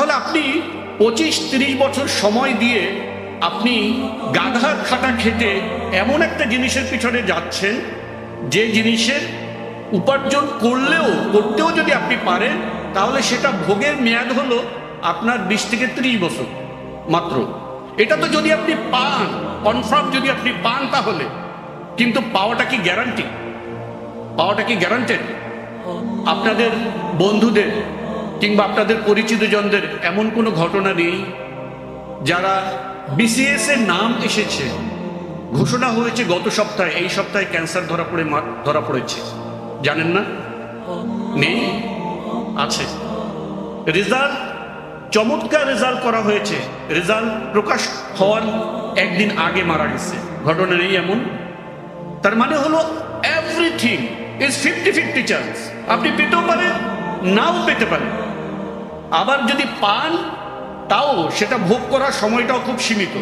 তাহলে আপনি 25-30 বছর সময় দিয়ে আপনি গাধার খাটা খেটে এমন একটা জিনিসের পিছনে যাচ্ছেন যে জিনিসের উপার্জন করতেও যদি আপনি পারেন, তাহলে সেটা ভোগের মেয়াদ হলো আপনার 20-30 বছর মাত্র। এটা তো যদি আপনি পান, কনফার্ম যদি আপনি পান তাহলে, কিন্তু পাওয়াটা কি গ্যারান্টি? পাওয়াটা কি গ্যারান্টেড? আপনাদের বন্ধুদের কিংবা আপনাদের পরিচিত জনদের এমন কোনো ঘটনা নেই যারা বিসিএস এর নাম এসেছে, ঘোষণা হয়েছে গত সপ্তাহে, এই সপ্তাহে ক্যান্সার ধরা পড়েছে, জানেন না? নেই? আছে। রেজাল্ট, চমৎকার রেজাল্ট করা হয়েছে, রেজাল্ট প্রকাশ হওয়ার একদিন আগে মারা গেছে, ঘটনা নেই এমন? তার মানে হলো এভরিথিং ইজ 50-50 চান্স। আপনি পেতেও পারেন, নাও পেতে পারেন। আবার যদি পান, তাও সেটা ভোগ করার সময়টাও খুব সীমিত।